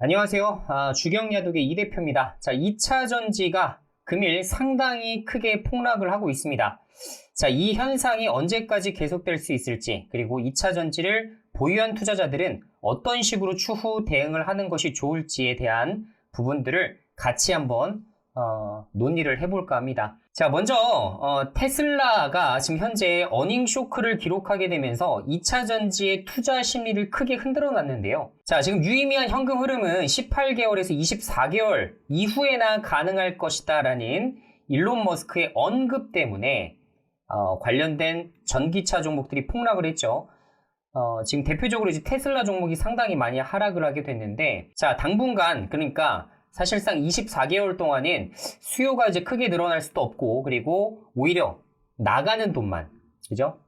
안녕하세요. 주경야독의 이 대표입니다. 자, 2차 전지가 금일 상당히 크게 폭락을 하고 있습니다. 자, 이 현상이 언제까지 계속될 수 있을지, 그리고 2차 전지를 보유한 투자자들은 어떤 식으로 추후 대응을 하는 것이 좋을지에 대한 부분들을 같이 한번 논의를 해볼까 합니다. 자, 먼저 테슬라가 지금 현재 어닝 쇼크를 기록하게 되면서 2차 전지의 투자 심리를 크게 흔들어 놨는데요. 자, 지금 유의미한 현금 흐름은 18개월에서 24개월 이후에나 가능할 것이다 라는 일론 머스크의 언급 때문에 관련된 전기차 종목들이 폭락을 했죠. 지금 대표적으로 이제 테슬라 종목이 상당히 많이 하락을 하게 됐는데, 자, 당분간, 그러니까 사실상 24개월 동안은 수요가 이제 크게 늘어날 수도 없고, 그리고 오히려 나가는 돈만, 그죠?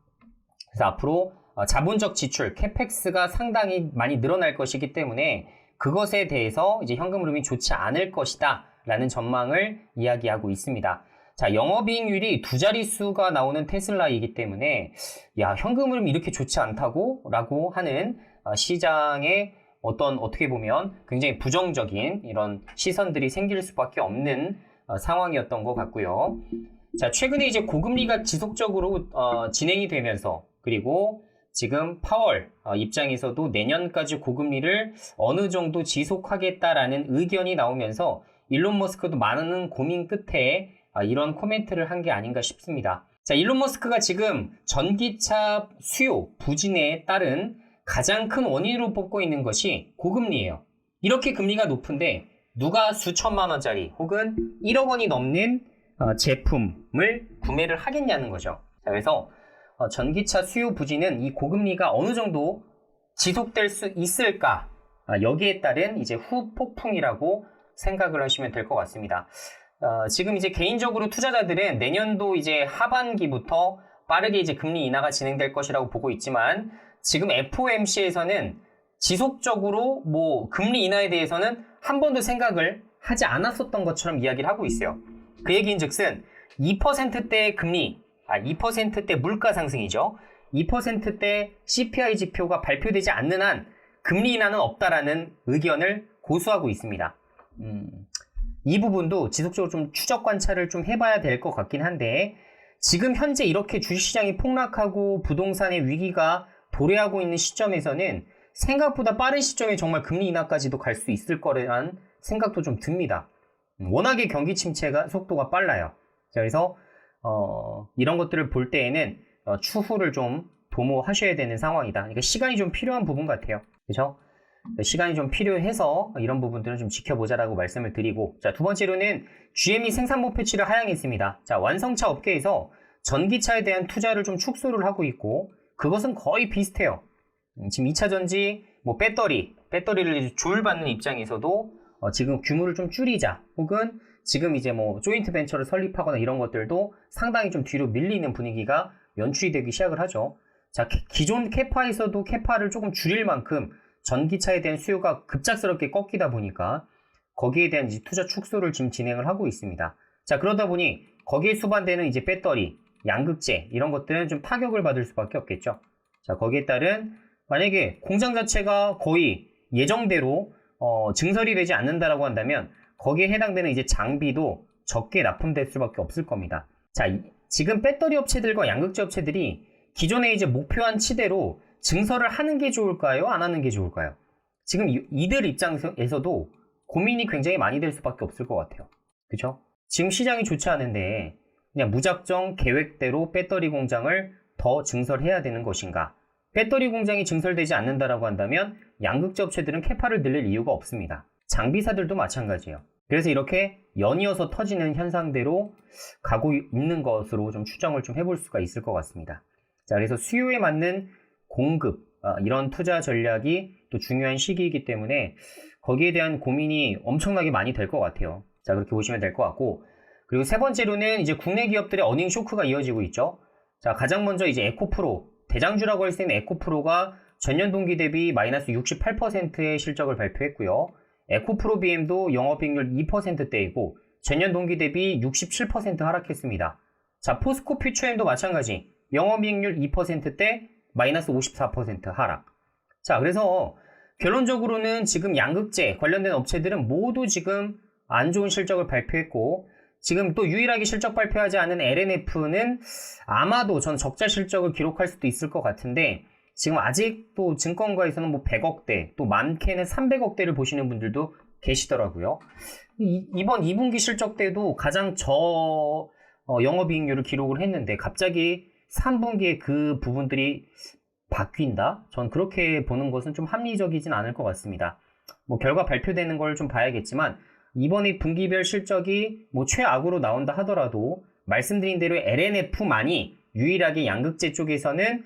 그래서 앞으로 자본적 지출, 캐펙스가 상당히 많이 늘어날 것이기 때문에 그것에 대해서 이제 현금 흐름이 좋지 않을 것이다 라는 전망을 이야기하고 있습니다. 자, 영업이익률이 두 자릿수가 나오는 테슬라이기 때문에 야, 현금 흐름이 이렇게 좋지 않다고? 라고 하는 시장의 어떻게 보면 굉장히 부정적인 이런 시선들이 생길 수밖에 없는 상황이었던 것 같고요. 자, 최근에 이제 고금리가 지속적으로 진행이 되면서, 그리고 지금 파월 입장에서도 내년까지 고금리를 어느 정도 지속하겠다라는 의견이 나오면서 일론 머스크도 많은 고민 끝에 이런 코멘트를 한 게 아닌가 싶습니다. 자, 일론 머스크가 지금 전기차 수요 부진에 따른 가장 큰 원인으로 뽑고 있는 것이 고금리예요. 이렇게 금리가 높은데 누가 수천만 원짜리 혹은 1억 원이 넘는 제품을 구매를 하겠냐는 거죠. 자, 그래서 전기차 수요 부진은 이 고금리가 어느 정도 지속될 수 있을까? 여기에 따른 이제 후폭풍이라고 생각을 하시면 될 것 같습니다. 지금 이제 개인적으로 투자자들은 내년도 이제 하반기부터 빠르게 이제 금리 인하가 진행될 것이라고 보고 있지만, 지금 FOMC에서는 지속적으로 금리 인하에 대해서는 한 번도 생각을 하지 않았었던 것처럼 이야기를 하고 있어요. 그 얘기인즉슨 2%대 금리, 2%대 물가 상승이죠. 2%대 CPI 지표가 발표되지 않는 한 금리 인하는 없다라는 의견을 고수하고 있습니다. 이 부분도 지속적으로 좀 추적 관찰을 좀 해봐야 될 것 같긴 한데, 지금 현재 이렇게 주식시장이 폭락하고 부동산의 위기가 도래하고 있는 시점에서는 생각보다 빠른 시점에 정말 금리 인하까지도 갈 수 있을 거라는 생각도 좀 듭니다. 워낙에 경기 침체가 속도가 빨라요. 자, 그래서 이런 것들을 볼 때에는 추후를 좀 도모하셔야 되는 상황이다. 그러니까 시간이 좀 필요한 부분 같아요. 그렇죠? 시간이 좀 필요해서 이런 부분들은 좀 지켜보자라고 말씀을 드리고, 자, 두 번째로는 GM이 생산 목표치를 하향했습니다. 자, 완성차 업계에서 전기차에 대한 투자를 좀 축소를 하고 있고, 그것은 거의 비슷해요. 지금 2차 전지, 배터리를 조율받는 입장에서도 지금 규모를 좀 줄이자, 혹은 지금 이제 조인트 벤처를 설립하거나 이런 것들도 상당히 좀 뒤로 밀리는 분위기가 연출이 되기 시작을 하죠. 자, 기존 캐파에서도 캐파를 조금 줄일 만큼 전기차에 대한 수요가 급작스럽게 꺾이다 보니까 거기에 대한 이제 투자 축소를 지금 진행을 하고 있습니다. 자, 그러다 보니 거기에 수반되는 이제 배터리, 양극재 이런 것들은 좀 타격을 받을 수밖에 없겠죠. 자, 거기에 따른 만약에 공장 자체가 거의 예정대로 증설이 되지 않는다라고 한다면 거기에 해당되는 이제 장비도 적게 납품될 수밖에 없을 겁니다. 자, 지금 배터리 업체들과 양극재 업체들이 기존에 이제 목표한 치대로 증설을 하는 게 좋을까요? 안 하는 게 좋을까요? 지금 이들 입장에서도 고민이 굉장히 많이 될 수밖에 없을 것 같아요. 그쵸? 지금 시장이 좋지 않은데 그냥 무작정 계획대로 배터리 공장을 더 증설해야 되는 것인가? 배터리 공장이 증설되지 않는다라고 한다면 양극재 업체들은 캐파를 늘릴 이유가 없습니다. 장비사들도 마찬가지예요. 그래서 이렇게 연이어서 터지는 현상대로 가고 있는 것으로 좀 추정을 좀 해볼 수가 있을 것 같습니다. 자, 그래서 수요에 맞는 공급, 이런 투자 전략이 또 중요한 시기이기 때문에 거기에 대한 고민이 엄청나게 많이 될 것 같아요. 자, 그렇게 보시면 될 것 같고, 그리고 세 번째로는 이제 국내 기업들의 어닝 쇼크가 이어지고 있죠. 자, 가장 먼저 이제 에코프로, 대장주라고 할 수 있는 에코프로가 전년 동기 대비 마이너스 68%의 실적을 발표했고요. 에코프로 BM도 영업이익률 2%대이고 전년 동기 대비 67% 하락했습니다. 자, 포스코 퓨처엠도 마찬가지. 영업이익률 2%대 마이너스 54% 하락. 자, 그래서 결론적으로는 지금 양극재 관련된 업체들은 모두 지금 안 좋은 실적을 발표했고, 지금 또 유일하게 실적 발표하지 않은 LNF는 아마도 전 적자 실적을 기록할 수도 있을 것 같은데, 지금 아직도 증권가에서는 뭐 100억대, 또 많게는 300억대를 보시는 분들도 계시더라고요. 이번 2분기 실적 때도 가장 영업이익률을 기록을 했는데 갑자기 3분기에 그 부분들이 바뀐다? 전 그렇게 보는 것은 좀 합리적이진 않을 것 같습니다. 뭐 결과 발표되는 걸 좀 봐야겠지만 이번에 분기별 실적이 뭐 최악으로 나온다 하더라도 말씀드린 대로 LNF만이 유일하게 양극재 쪽에서는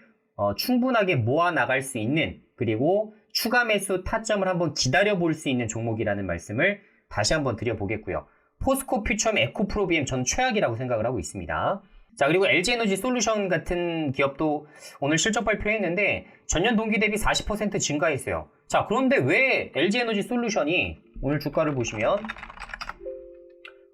충분하게 모아 나갈 수 있는, 그리고 추가 매수 타점을 한번 기다려 볼 수 있는 종목이라는 말씀을 다시 한번 드려보겠고요. 포스코 퓨처엠 에코프로비엠 전 최악이라고 생각을 하고 있습니다. 자, 그리고 LG에너지 솔루션 같은 기업도 오늘 실적 발표했는데 전년 동기 대비 40% 증가했어요. 자, 그런데 왜 LG에너지 솔루션이 오늘 주가를 보시면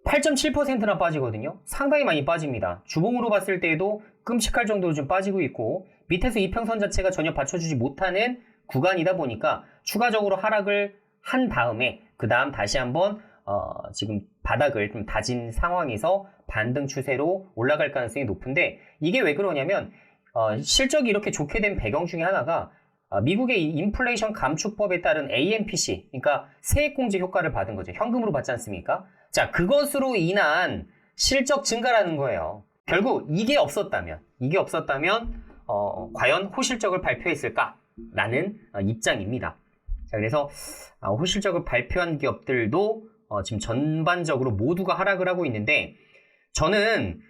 8.7%나 빠지거든요. 상당히 많이 빠집니다. 주봉으로 봤을 때에도 끔찍할 정도로 좀 빠지고 있고, 밑에서 이평선 자체가 전혀 받쳐주지 못하는 구간이다 보니까 추가적으로 하락을 한 다음에 그 다음 다시 한번 지금 바닥을 좀 다진 상황에서 반등 추세로 올라갈 가능성이 높은데, 이게 왜 그러냐면 실적이 이렇게 좋게 된 배경 중에 하나가 미국의 인플레이션 감축법에 따른 AMPC, 그러니까 세액공제 효과를 받은 거죠. 현금으로 받지 않습니까? 자, 그것으로 인한 실적 증가라는 거예요. 결국 이게 없었다면 과연 호실적을 발표했을까라는 입장입니다. 자, 그래서 호실적을 발표한 기업들도 지금 전반적으로 모두가 하락을 하고 있는데, 저는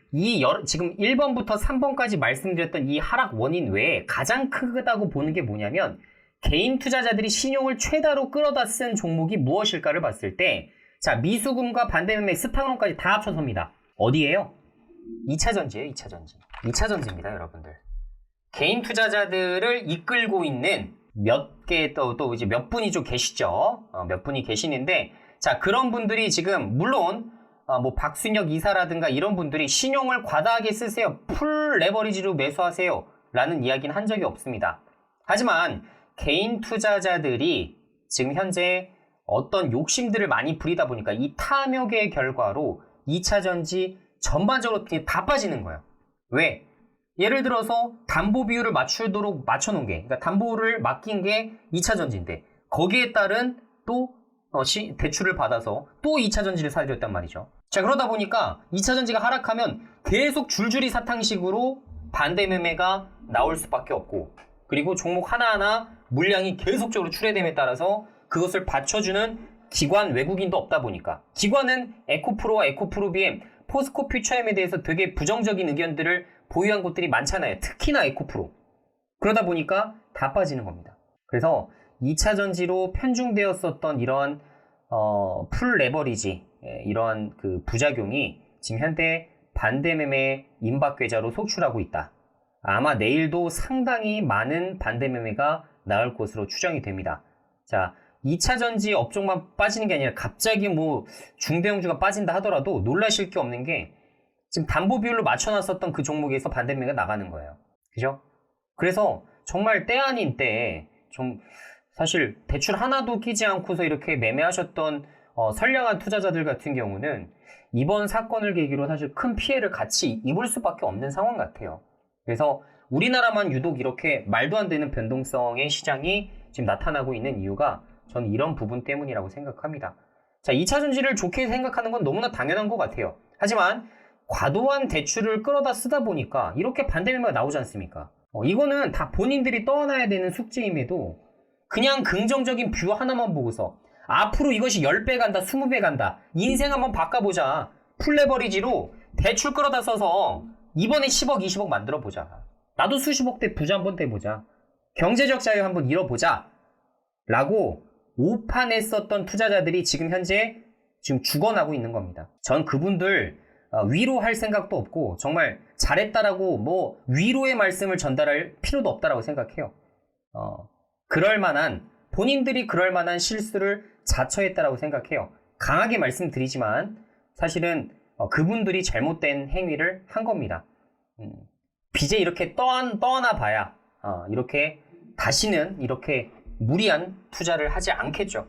지금 1번부터 3번까지 말씀드렸던 이 하락 원인 외에 가장 크다고 보는 게 뭐냐면, 개인 투자자들이 신용을 최다로 끌어다 쓴 종목이 무엇일까를 봤을 때, 자, 미수금과 반대매매, 스탁론까지 다 합쳐서입니다. 어디예요? 2차전지예요, 2차전지. 2차전지입니다, 여러분들. 개인 투자자들을 이끌고 있는 또 이제 몇 분이 좀 계시죠. 몇 분이 계시는데, 자, 그런 분들이 지금 물론 뭐 박순혁 이사라든가 이런 분들이 신용을 과다하게 쓰세요, 풀 레버리지로 매수하세요 라는 이야기는 한 적이 없습니다. 하지만 개인 투자자들이 지금 현재 어떤 욕심들을 많이 부리다 보니까 이 탐욕의 결과로 2차전지 전반적으로 다 빠지는 거예요. 왜? 예를 들어서 담보 비율을 맞추도록 맞춰놓은 게, 그러니까 담보를 맡긴 게 2차전지인데 거기에 따른 또 대출을 받아서 또 2차전지를 사들였단 말이죠. 자, 그러다 보니까 2차전지가 하락하면 계속 줄줄이 사탕식으로 반대 매매가 나올 수밖에 없고, 그리고 종목 하나하나 물량이 계속적으로 출회됨에 따라서 그것을 받쳐주는 기관 외국인도 없다 보니까, 기관은 에코프로와 에코프로비엠, 포스코 퓨처엠에 대해서 되게 부정적인 의견들을 보유한 곳들이 많잖아요. 특히나 에코프로. 그러다 보니까 다 빠지는 겁니다. 그래서 2차전지로 편중되었었던 이런 풀 레버리지, 이런 그 부작용이 지금 현재 반대매매 임박계좌로 속출하고 있다. 아마 내일도 상당히 많은 반대매매가 나올 것으로 추정이 됩니다. 자, 2차전지 업종만 빠지는 게 아니라 갑자기 뭐 중대형주가 빠진다 하더라도 놀라실 게 없는 게, 지금 담보 비율로 맞춰놨었던 그 종목에서 반대매매가 나가는 거예요. 그죠? 그래서 정말 때 아닌 때에 좀 사실 대출 하나도 끼지 않고서 이렇게 매매하셨던 선량한 투자자들 같은 경우는 이번 사건을 계기로 사실 큰 피해를 같이 입을 수밖에 없는 상황 같아요. 그래서 우리나라만 유독 이렇게 말도 안 되는 변동성의 시장이 지금 나타나고 있는 이유가 저는 이런 부분 때문이라고 생각합니다. 자, 2차전지를 좋게 생각하는 건 너무나 당연한 것 같아요. 하지만 과도한 대출을 끌어다 쓰다 보니까 이렇게 반대매매가 나오지 않습니까? 이거는 다 본인들이 떠안아야 되는 숙제임에도 그냥 긍정적인 뷰 하나만 보고서 앞으로 이것이 10배 간다, 20배 간다, 인생 한번 바꿔보자, 풀레버리지로 대출 끌어다 써서 이번에 10억, 20억 만들어보자, 나도 수십억대 부자 한번 돼보자, 경제적 자유 한번 이뤄보자 라고 오판했었던 투자자들이 지금 현재 죽어나고 있는 겁니다. 전 그분들 위로할 생각도 없고, 정말 잘했다라고 뭐 위로의 말씀을 전달할 필요도 없다라고 생각해요. 본인들이 그럴 만한 실수를 자처했다라고 생각해요. 강하게 말씀드리지만 사실은 그분들이 잘못된 행위를 한 겁니다. 빚에 이렇게 떠안아 봐야 이렇게 다시는 이렇게 무리한 투자를 하지 않겠죠.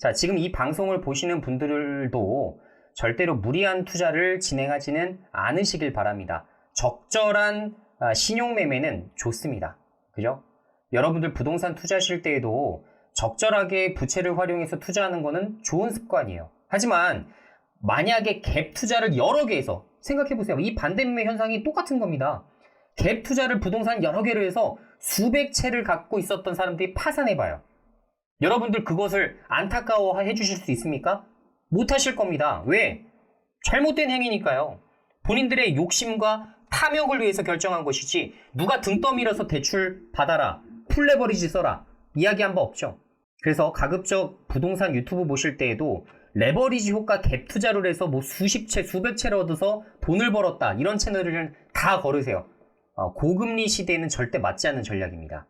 자, 지금 이 방송을 보시는 분들도 절대로 무리한 투자를 진행하지는 않으시길 바랍니다. 적절한 신용매매는 좋습니다. 그죠? 여러분들 부동산 투자하실 때에도 적절하게 부채를 활용해서 투자하는 거는 좋은 습관이에요. 하지만 만약에 갭 투자를 여러 개 해서 생각해보세요. 이 반대매 현상이 똑같은 겁니다. 갭 투자를 부동산 여러 개로 해서 수백 채를 갖고 있었던 사람들이 파산해봐요. 여러분들 그것을 안타까워해 주실 수 있습니까? 못하실 겁니다. 왜? 잘못된 행위니까요. 본인들의 욕심과 탐욕을 위해서 결정한 것이지 누가 등 떠밀어서 대출 받아라, 풀레버리지 써라 이야기한 바 없죠. 그래서 가급적 부동산 유튜브 보실 때에도 레버리지 효과 갭 투자를 해서 뭐 수십 채, 수백 채를 얻어서 돈을 벌었다 이런 채널을 다 걸으세요. 고금리 시대에는 절대 맞지 않는 전략입니다.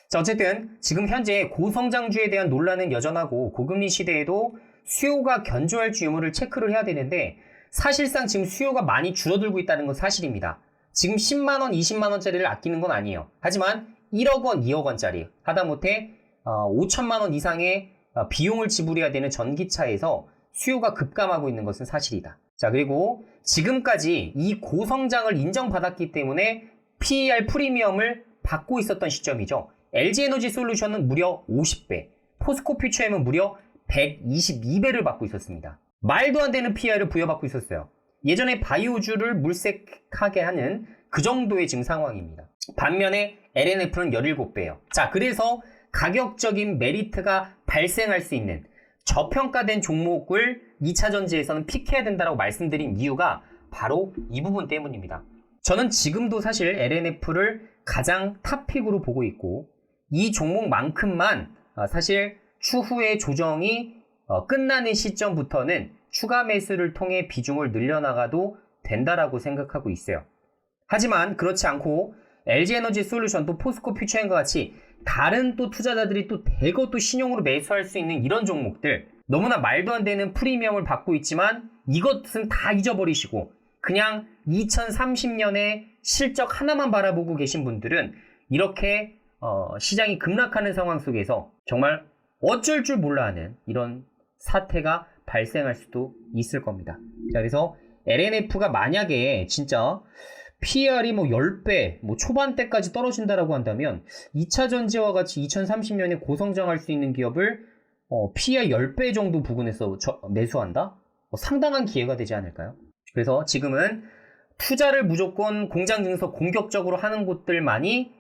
자, 어쨌든 지금 현재 고성장주에 대한 논란은 여전하고 고금리 시대에도 수요가 견조할지 유무를 체크를 해야 되는데 사실상 지금 수요가 많이 줄어들고 있다는 건 사실입니다. 지금 10만원, 20만원짜리를 아끼는 건 아니에요. 하지만 1억 원, 2억 원짜리 하다못해 5천만원 이상의 비용을 지불해야 되는 전기차에서 수요가 급감하고 있는 것은 사실이다. 자, 그리고 지금까지 이 고성장을 인정받았기 때문에 PER 프리미엄을 받고 있었던 시점이죠. LG에너지솔루션은 무려 50배, 포스코퓨처엠은 무려 122배를 받고 있었습니다. 말도 안 되는 PER을 부여받고 있었어요. 예전에 바이오주를 물색하게 하는 그 정도의 지금 상황입니다. 반면에 LNF는 17배예요. 자, 그래서 가격적인 메리트가 발생할 수 있는 저평가된 종목을 2차전지에서는 픽해야 된다고 말씀드린 이유가 바로 이 부분 때문입니다. 저는 지금도 사실 LNF를 가장 탑픽으로 보고 있고 이 종목만큼만 사실 추후에 조정이 끝나는 시점부터는 추가 매수를 통해 비중을 늘려나가도 된다라고 생각하고 있어요. 하지만 그렇지 않고 LG에너지솔루션도 포스코퓨처엠과 같이 다른 또 투자자들이 또 대거 또 신용으로 매수할 수 있는 이런 종목들 너무나 말도 안 되는 프리미엄을 받고 있지만 이것은 다 잊어버리시고 그냥 2030년에 실적 하나만 바라보고 계신 분들은 이렇게 시장이 급락하는 상황 속에서 정말 어쩔 줄 몰라 하는 이런 사태가 발생할 수도 있을 겁니다. 자, 그래서 LNF가 만약에 진짜 PER이 뭐 10배, 뭐 초반대까지 떨어진다라고 한다면 2차 전지와 같이 2030년에 고성장할 수 있는 기업을 PER 10배 정도 부근에서 매수한다? 상당한 기회가 되지 않을까요? 그래서 지금은 투자를 무조건 공장 증서 공격적으로 하는 곳들만이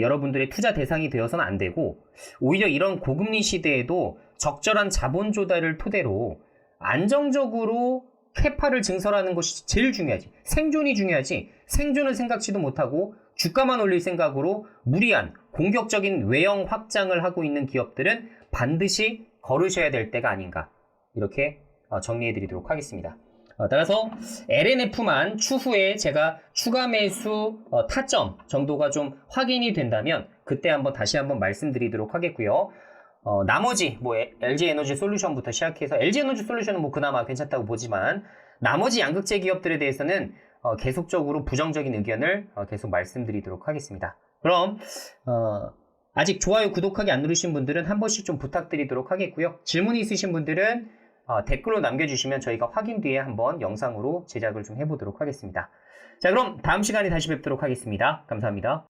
여러분들의 투자 대상이 되어서는 안 되고 오히려 이런 고금리 시대에도 적절한 자본 조달을 토대로 안정적으로 캐파를 증설하는 것이 제일 중요하지. 생존이 중요하지. 생존을 생각지도 못하고 주가만 올릴 생각으로 무리한 공격적인 외형 확장을 하고 있는 기업들은 반드시 거르셔야 될 때가 아닌가. 이렇게 정리해 드리도록 하겠습니다. 따라서 LNF만 추후에 제가 추가 매수 타점 정도가 좀 확인이 된다면 그때 다시 한번 말씀드리도록 하겠고요. 나머지 뭐 LG에너지솔루션부터 시작해서 LG에너지솔루션은 뭐 그나마 괜찮다고 보지만 나머지 양극재 기업들에 대해서는 계속적으로 부정적인 의견을 계속 말씀드리도록 하겠습니다. 그럼 아직 좋아요, 구독하기 안 누르신 분들은 한 번씩 좀 부탁드리도록 하겠고요. 질문이 있으신 분들은 댓글로 남겨주시면 저희가 확인 뒤에 한번 영상으로 제작을 좀 해보도록 하겠습니다. 자, 그럼 다음 시간에 다시 뵙도록 하겠습니다. 감사합니다.